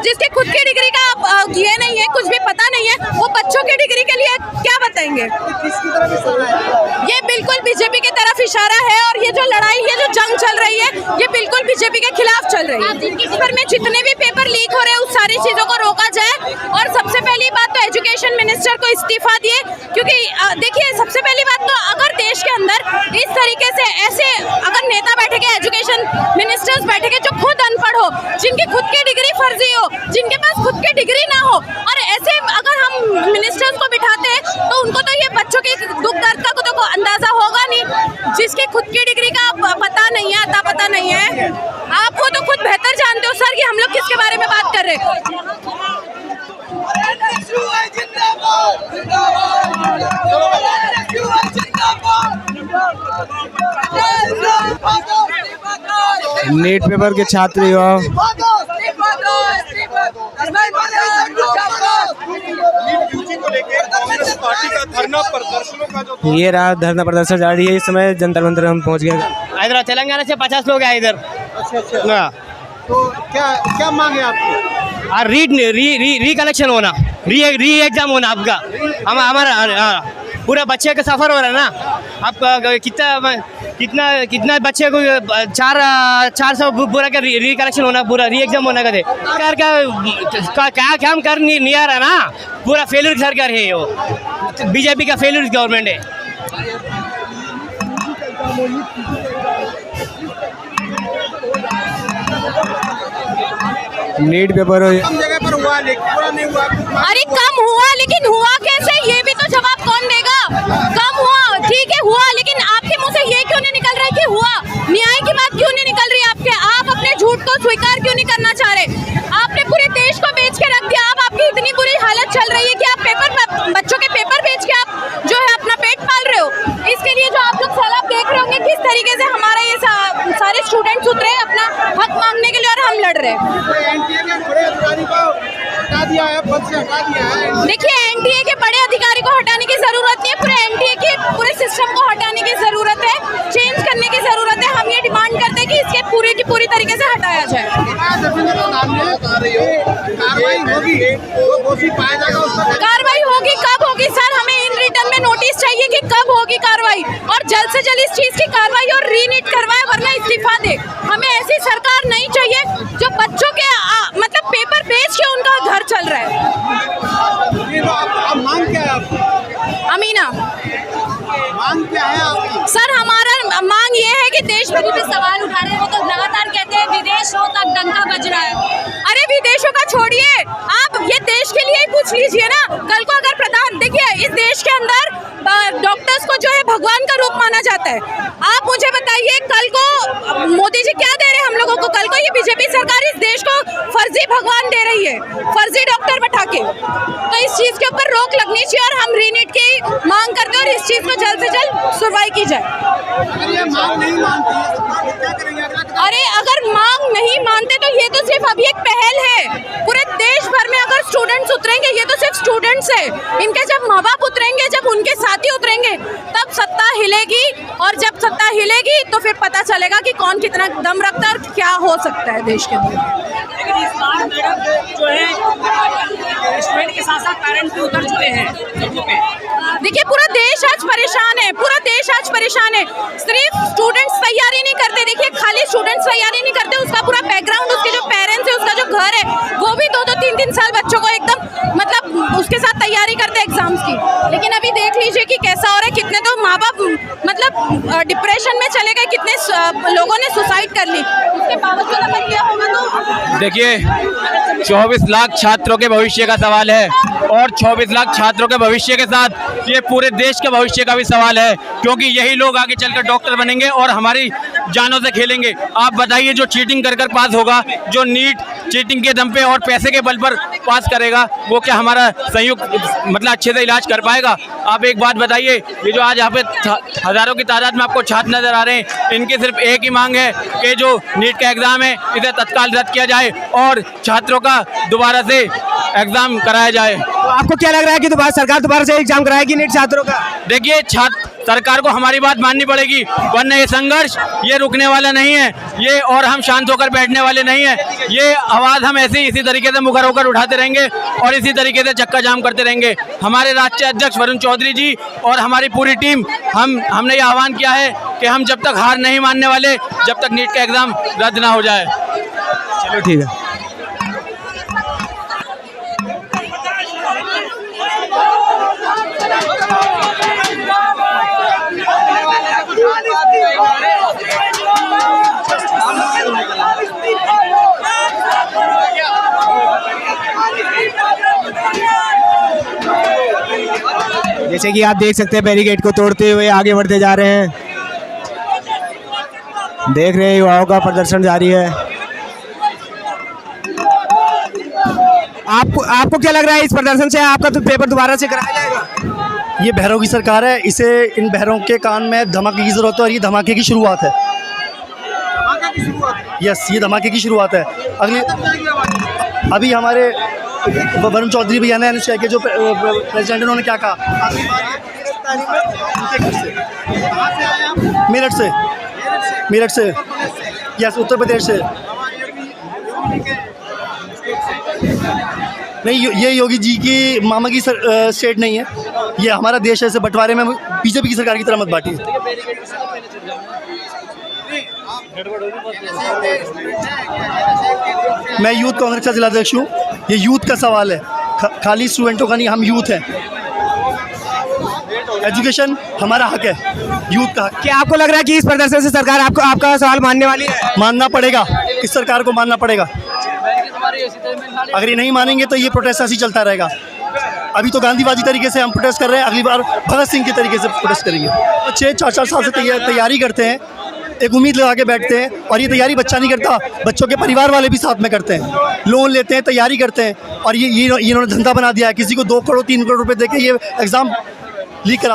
जिसके खुद की डिग्री का ये नहीं है, कुछ भी पता नहीं है, वो बच्चों की डिग्री के लिए क्या बताएंगे? ये बिल्कुल बीजेपी की तरफ इशारा है और ये जो लड़ाई, ये जो जंग चल रही है, ये बिल्कुल बीजेपी के खिलाफ चल रही है। इस पर में जितने भी पेपर लीक हो रहे हैं उस सारी चीजों को रोका जाए। और सबसे पहली बात तो एजुकेशन मिनिस्टर को इस्तीफा दिए, क्योंकि देखिए सबसे पहली बात तो अगर देश के अंदर इस तरीके से ऐसे अगर नेता बैठेंगे, एजुकेशन मिनिस्टर्स बैठेंगे जो खुद अनपढ़ हो, जिनकी खुद की डिग्री फर्जी हो, जिनके पास खुद की डिग्री ना हो, और ऐसे अगर हम मिनिस्टर्स को बिठाते हैं तो उनको तो ये बच्चों के दुख दर्द का तो अंदाजा होगा नहीं। जिसके खुद की डिग्री का पता नहीं है, अता पता नहीं है, आप वो तो खुद बेहतर जानते हो सर कि हम लोग किसके बारे में बात कर रहे हैं। नीट पेपर के छात्र युवा ये रहा धरना प्रदर्शन जारी है। इस समय जंतर मंतर हम पहुंच गए। इधर तेलंगाना से 50 लोग आए इधर। अच्छा। तो क्या मांगे आपकी? री कलेक्शन होना, री एग्जाम होना आपका। हमारा पूरा बच्चे का सफर हो रहा है ना। आप कितना बच्चे को 400 पूरा का री कलेक्शन होना, पूरा री एग्जाम होना कहते क्या काम कर नहीं आ रहा ना। पूरा फेलियर सरकार है, वो बीजेपी का फेलियर गवर्नमेंट है। नीट पेपर कम जगह पर हुआ लेकिन पूरा नहीं हुआ। अरे कम हुआ लेकिन हुआ कैसे, ये भी तो जवाब कौन देगा? कम हुआ ठीक है, हुआ, लेकिन आपके मुंह से ये क्यों नहीं निकल रहा है कि हुआ? न्याय की बात क्यों नहीं निकल रही आपके? आप अपने झूठ को स्वीकार क्यों नहीं करना चाह रहे? आपने पूरे देश को बेच के रख दिया। अब आपकी इतनी बुरी हालत चल रही है कि आप बच्चों के पेपर बेच के आप जो है अपना पेट पाल रहे हो। इसके लिए जो आप लोग सैलाब देख रहे होंगे किस तरीके से हमारा ये सारे स्टूडेंट्स उतरे अपना हक मांगने के लिए और हम लड़ रहे हैं। एनटीए के बड़े अधिकारी को हटा दिया है, पद से हटा दिया है। देखिए एनटीए के बड़े अधिकारी को हटाने की जरूरत नहीं है, पूरे एनटीए के पूरे सिस्टम को हटाने की जरूरत है, चेंज करने की जरूरत है। हम ये डिमांड करते हैं कि इसके पूरे की पूरी तरीके से हटाया जाए। कार्रवाई होगी, वो दोषी पाया जाएगा, उसका कार्रवाई होगी, कब होगी सर? हमें इन रिटर्न में नोटिस चाहिए कि कब होगी कार्रवाई, और जल्द से जल्द इस चीज की कार्रवाई और रीनीट करवाए, वरना इस्तीफा दे। हमें ऐसी सरकार नहीं चाहिए जो बच्चों के मतलब पेपर बेच के उनका घर चल रहा है। आप मांग क्या है आपकी? अमीना मांग क्या है आपकी? सर हमारा मांग ये है कि देश में भी सवाल उठा रहे हैं, वो तो लगातार कहते हैं विदेशों तक डंका बज रहा है। अरे विदेशों का छोड़िए, आप ये देश के लिए ही पूछ लीजिए ना। कल को अगर प्रधान, देखिए इस देश के अंदर डॉक्टर्स को जो है भगवान का रूप माना जाता है। आप मुझे बताइए कल को मोदी जी क्या दे रहे हैं हम लोगों को? कल को ये बीजेपी सरकार इस देश को फर्जी भगवान दे रही है, फर्जी डॉक्टर बैठा के। तो इस चीज के ऊपर रोक लगनी चाहिए और हम रीनीट की मांग करते हैं और इस चीज को जल्द से जल्द सुनवाई की जाए। अरे मांग नहीं मानती है तो क्या करेंगे? अरे अगर मांग नहीं मानते तो ये तो सिर्फ अभी एक पहल है। पूरे देश भर में अगर स्टूडेंट्स उतरेंगे, ये तो सिर्फ स्टूडेंट्स है, इनके जब माँ बाप उतरेंगे, जब उनके साथी उतरेंगे, तब सत्ता हिलेगी। और जब सत्ता हिलेगी तो फिर पता चलेगा कि कौन कितना दम रखता है और क्या हो सकता है देश के अंदर। लेकिन इस बार मैडम जो है स्टूडेंट के साथ साथ पेरेंट्स भी उतर चुके हैं सड़कों पे। देखिए पूरा देश आज परेशान है, पूरा देश आज परेशान है। सिर्फ स्टूडेंट्स तैयारी नहीं करते, देखिए खाली स्टूडेंट्स तैयारी नहीं करते, उसका पूरा बैकग्राउंड, उसके जो पेरेंट्स है, उसका जो घर है, वो भी 2-2, 3-3 साल बच्चों को एकदम मतलब उसके साथ तैयारी करते हैं एग्जाम्स की। लेकिन अभी देख लीजिए कि कैसा हो रहा है। कितने तो माँ बाप मतलब डिप्रेशन में चले गए, कितने लोगों ने सुसाइड कर ली। उसके बावजूद अगर ये होगा तो देखिए 24 लाख छात्रों के भविष्य का सवाल है और 24 लाख छात्रों के भविष्य के साथ ये पूरे देश के भविष्य का भी सवाल है, क्योंकि यही लोग आगे चलकर डॉक्टर बनेंगे और हमारी जानों से खेलेंगे। आप बताइए जो चीटिंग कर पास होगा, जो नीट चीटिंग के दम पे और पैसे के बल पर पास करेगा, वो क्या हमारा संयुक्त मतलब अच्छे से इलाज कर पाएगा? आप एक बात बताइए, ये जो आज यहाँ पे हजारों की तादाद में आपको छात्र नजर आ रहे हैं, इनकी सिर्फ एक ही मांग है कि जो नीट का एग्जाम है इसे तत्काल रद्द किया जाए और छात्रों का दोबारा से एग्जाम कराया जाए। तो आपको क्या लग रहा है कि सरकार दोबारा से एग्जाम कराएगी नीट छात्रों का? देखिए सरकार को हमारी बात माननी पड़ेगी, वरना ये संघर्ष ये रुकने वाला नहीं है, ये और हम शांत होकर बैठने वाले नहीं है। ये आवाज़ हम ऐसे ही इसी तरीके से मुखर होकर उठाते रहेंगे और इसी तरीके से चक्का जाम करते रहेंगे। हमारे राष्ट्रीय अध्यक्ष वरुण चौधरी जी और हमारी पूरी टीम हमने ये आह्वान किया है कि हम जब तक हार नहीं मानने वाले, जब तक नीट का एग्ज़ाम रद्द ना हो जाए। चलो ठीक है। जैसे कि आप देख सकते हैं बैरिकेड को तोड़ते हुए आगे बढ़ते जा रहे हैं। देख रहे हैं युवाओं का प्रदर्शन जारी है। आपको क्या लग रहा है इस प्रदर्शन से आपका तो पेपर दोबारा से कराया जाएगा? ये बहरों की सरकार है, इसे इन बहरों के कान में धमाके की जरूरत है और ये धमाके की शुरुआत है। यस, ये धमाके की शुरुआत है। अभी हमारे वरुण चौधरी भैया ने अनाउंस किया कि जो प्रेसिडेंट उन्होंने क्या कहा, मेरठ से यस, उत्तर प्रदेश से नहीं, ये योगी जी की मामा की स्टेट नहीं है, ये हमारा देश है। इसे बंटवारे में बीजेपी की सरकार की तरह मत बांटिए। मैं यूथ कांग्रेस का जिलाध्यक्ष हूँ। ये यूथ का सवाल है, खाली स्टूडेंटों का नहीं, हम यूथ हैं। एजुकेशन हमारा हक है, यूथ का हक। क्या आपको लग रहा है कि इस प्रदर्शन से सरकार आपका सवाल मानने वाली है? मानना पड़ेगा, इस सरकार को मानना पड़ेगा। अगर ये नहीं मानेंगे तो ये प्रोटेस्ट ऐसे ही चलता रहेगा। अभी तो गांधीवादी तरीके से हम प्रोटेस्ट कर रहे हैं, अगली बार भगत सिंह के तरीके से प्रोटेस्ट करेंगे। 6-4 साल से तैयारी करते हैं, एक उम्मीद लगा के बैठते हैं, और ये तैयारी बच्चा नहीं करता, बच्चों के परिवार वाले भी साथ में करते हैं, लोन लेते हैं, तैयारी करते हैं, और ये इन्होंने धंधा बना दिया है। किसी को 2 करोड़ 3 करोड़ रुपए देके ये एग्ज़ाम लीक करा